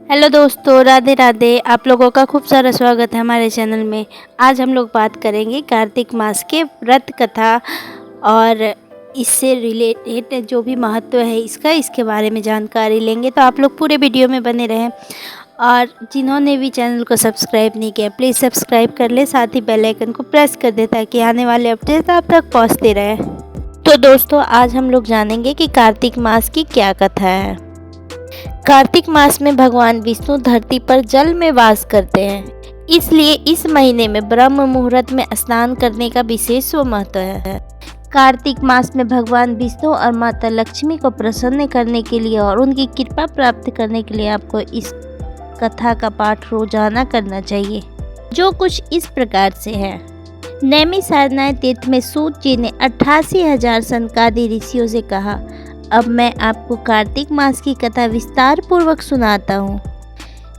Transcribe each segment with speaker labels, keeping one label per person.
Speaker 1: Hello दोस्तों, राधे राधे। आप लोगों का खूब सारा स्वागत है हमारे चैनल में। आज हम लोग बात करेंगे कार्तिक मास के व्रत कथा और इससे रिलेटेड जो भी महत्व है इसके बारे में जानकारी लेंगे। तो आप लोग पूरे वीडियो में बने रहें और जिन्होंने भी चैनल को सब्सक्राइब नहीं किया प्लीज़ सब्सक्राइब कर ले, साथ ही बेल आइकन को प्रेस कर दे ताकि आने वाले अपडेट आप तक पहुँचते रहे। तो दोस्तों, आज हम लोग जानेंगे कि कार्तिक मास की क्या कथा है। कार्तिक मास में भगवान विष्णु धरती पर जल में वास करते हैं, इसलिए इस महीने में ब्रह्म मुहूर्त में स्नान करने का विशेष महत्व है। कार्तिक मास में भगवान विष्णु और माता लक्ष्मी को प्रसन्न करने के लिए और उनकी कृपा प्राप्त करने के लिए आपको इस कथा का पाठ रोजाना करना चाहिए, जो कुछ इस प्रकार से है। नैमिषारण्य तीर्थ में सूत जी ने 88,000 सनकादि ऋषियों से कहा, अब मैं आपको कार्तिक मास की कथा विस्तार पूर्वक सुनाता हूँ,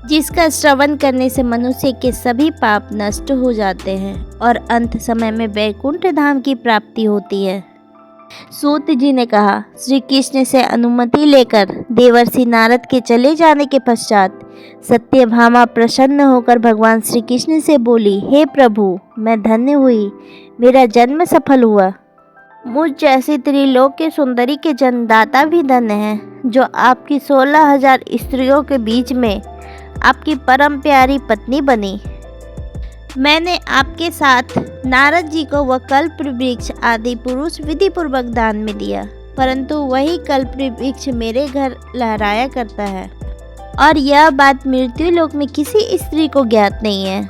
Speaker 1: जिसका श्रवण करने से मनुष्य के सभी पाप नष्ट हो जाते हैं और अंत समय में वैकुंठ धाम की प्राप्ति होती है। सूत जी ने कहा, श्री कृष्ण से अनुमति लेकर देवर्षि नारद के चले जाने के पश्चात सत्यभामा प्रसन्न होकर भगवान श्री कृष्ण से बोली, हे प्रभु, मैं धन्य हुई, मेरा जन्म सफल हुआ। मुझ जैसी त्रिलोक के सुंदरी के जन्मदाता भी धन्य हैं, जो आपकी 16,000 स्त्रियों के बीच में आपकी परम प्यारी पत्नी बनी। मैंने आपके साथ नारद जी को वह कल्प वृक्ष आदि पुरुष विधि पूर्वक दान में दिया, परंतु वही कल्प वृक्ष मेरे घर लहराया करता है और यह बात मृत्यु लोक में किसी स्त्री को ज्ञात नहीं है।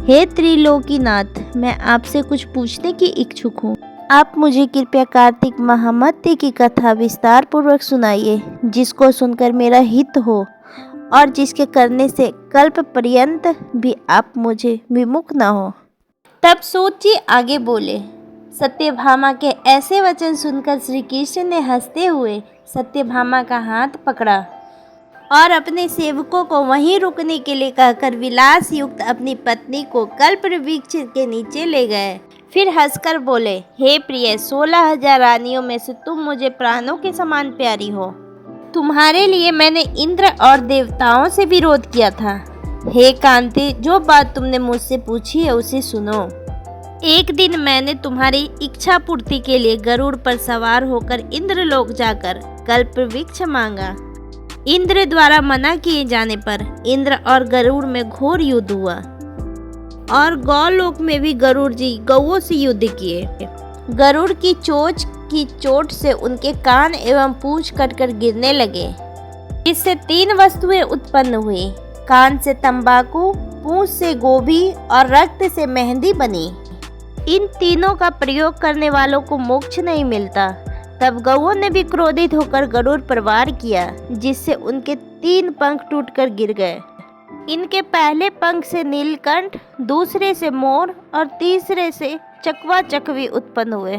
Speaker 1: हे त्रिलोकीनाथ, मैं आपसे कुछ पूछने की इच्छुक हूँ। आप मुझे कृपया कार्तिक महामत्य की कथा विस्तार पूर्वक सुनाइए, जिसको सुनकर मेरा हित हो और जिसके करने से कल्प पर्यंत भी आप मुझे विमुख न हो। तब सूत जी आगे बोले। सत्यभामा के ऐसे वचन सुनकर श्री कृष्ण ने हंसते हुए सत्यभामा का हाथ पकड़ा और अपने सेवकों को वहीं रुकने के लिए कहकर विलास युक्त अपनी पत्नी को कल्प वृक्ष के नीचे ले गए। फिर हंसकर बोले, हे प्रिय, 16,000 रानियों में से तुम मुझे प्राणों के समान प्यारी हो। तुम्हारे लिए मैंने इंद्र और देवताओं से विरोध किया था। हे कांति, जो बात तुमने मुझसे पूछी है उसे सुनो। एक दिन मैंने तुम्हारी इच्छा पूर्ति के लिए गरुड़ पर सवार होकर इंद्रलोक जाकर कल्प वृक्ष मांगा। इंद्र द्वारा मना किए जाने पर इंद्र और गरुड़ में घोर युद्ध हुआ और गौलोक में भी गरुड़ जी गौओं से युद्ध किए। गरुड़ की चोंच की चोट से उनके कान एवं पूंछ कटकर गिरने लगे, जिससे 3 वस्तुएं उत्पन्न हुई। कान से तंबाकू, पूंछ से गोभी और रक्त से मेहंदी बनी। इन तीनों का प्रयोग करने वालों को मोक्ष नहीं मिलता। तब गौओं ने भी क्रोधित होकर गरुड़ पर वार किया, जिससे उनके 3 पंख टूटकर गिर गए। इनके पहले पंख से नीलकंठ, दूसरे से मोर और तीसरे से चकवा चकवी उत्पन्न हुए।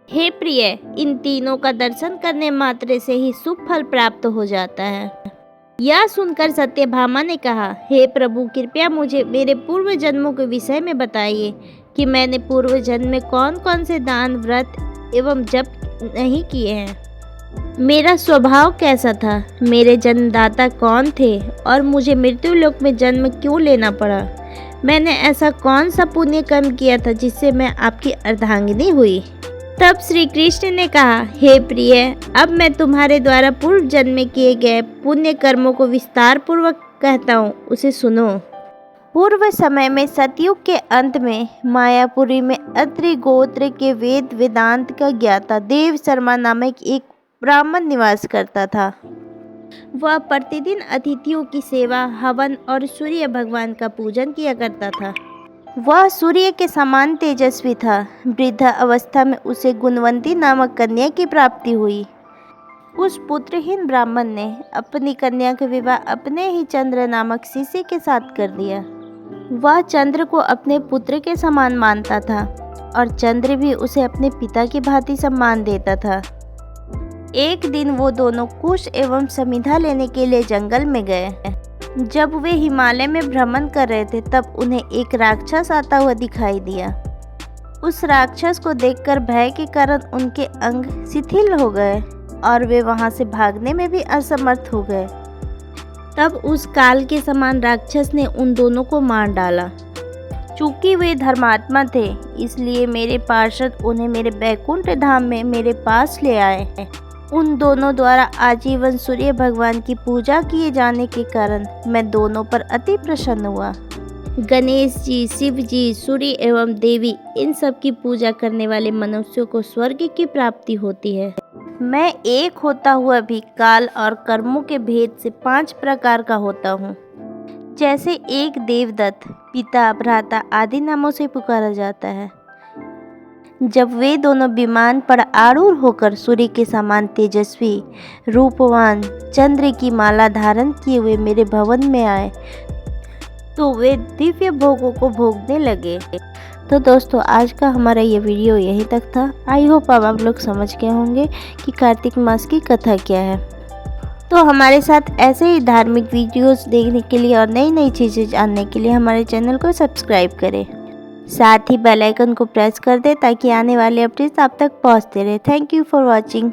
Speaker 1: हे प्रिय, इन तीनों का दर्शन करने मात्र से ही शुभ फल प्राप्त हो जाता है। यह सुनकर सत्यभामा ने कहा, हे प्रभु, कृपया मुझे मेरे पूर्व जन्मों के विषय में बताइए कि मैंने पूर्व जन्म में कौन कौन से दान, व्रत एवं जप नहीं किए हैं। मेरा स्वभाव कैसा था, मेरे जन्मदाता कौन थे और मुझे मृत्यु लोक में जन्म क्यों लेना पड़ा। मैंने ऐसा कौन सा पुण्य कर्म किया था जिससे मैं आपकी अर्धांगिनी हुई। तब श्री कृष्ण ने कहा, हे प्रिय, अब मैं तुम्हारे द्वारा पूर्व जन्म में किए गए पुण्य कर्मों को विस्तार पूर्वक कहता हूँ, उसे सुनो। पूर्व समय में सतयुग के अंत में मायापुरी में अत्रि गोत्र के वेद वेदांत का ज्ञाता देव शर्मा नामक एक ब्राह्मण निवास करता था। वह प्रतिदिन अतिथियों की सेवा, हवन और सूर्य भगवान का पूजन किया करता था। वह सूर्य के समान तेजस्वी था। वृद्ध अवस्था में उसे गुणवंती नामक कन्या की प्राप्ति हुई। उस पुत्रहीन ब्राह्मण ने अपनी कन्या का विवाह अपने ही चंद्र नामक शिष्य के साथ कर दिया। वह चंद्र को अपने पुत्र के समान मानता था और चंद्र भी उसे अपने पिता की भांति सम्मान देता था। एक दिन वो दोनों कुश एवं समिधा लेने के लिए जंगल में गए। जब वे हिमालय में भ्रमण कर रहे थे तब उन्हें एक राक्षस आता हुआ दिखाई दिया। उस राक्षस को देखकर भय के कारण उनके अंग शिथिल हो गए और वे वहां से भागने में भी असमर्थ हो गए। तब उस काल के समान राक्षस ने उन दोनों को मार डाला। चूंकि वे धर्मात्मा थे, इसलिए मेरे पार्षद उन्हें मेरे बैकुंठ धाम में मेरे पास ले आए। उन दोनों द्वारा आजीवन सूर्य भगवान की पूजा किए जाने के कारण मैं दोनों पर अति प्रसन्न हुआ। गणेश जी, शिव जी, सूर्य एवं देवी, इन सब की पूजा करने वाले मनुष्यों को स्वर्ग की प्राप्ति होती है। मैं एक होता हुआ भी काल और कर्मों के भेद से 5 प्रकार का होता हूँ। जैसे एक देवदत्त, पिता, भ्राता आदि नामों से पुकारा जाता है। जब वे दोनों विमान पर आरूढ़ होकर सूर्य के समान तेजस्वी, रूपवान, चंद्र की माला धारण किए हुए मेरे भवन में आए, तो वे दिव्य भोगों को भोगने लगे। तो दोस्तों, आज का हमारा ये वीडियो यहीं तक था। आई होप अब आप लोग समझ गए होंगे कि कार्तिक मास की कथा क्या है। तो हमारे साथ ऐसे ही धार्मिक वीडियोस देखने के लिए और नई नई चीज़ें जानने के लिए हमारे चैनल को सब्सक्राइब करें। साथ ही बेल आइकन को प्रेस कर दें ताकि आने वाले अपडेट्स आप तक पहुंचते रहे। Thank you for watching.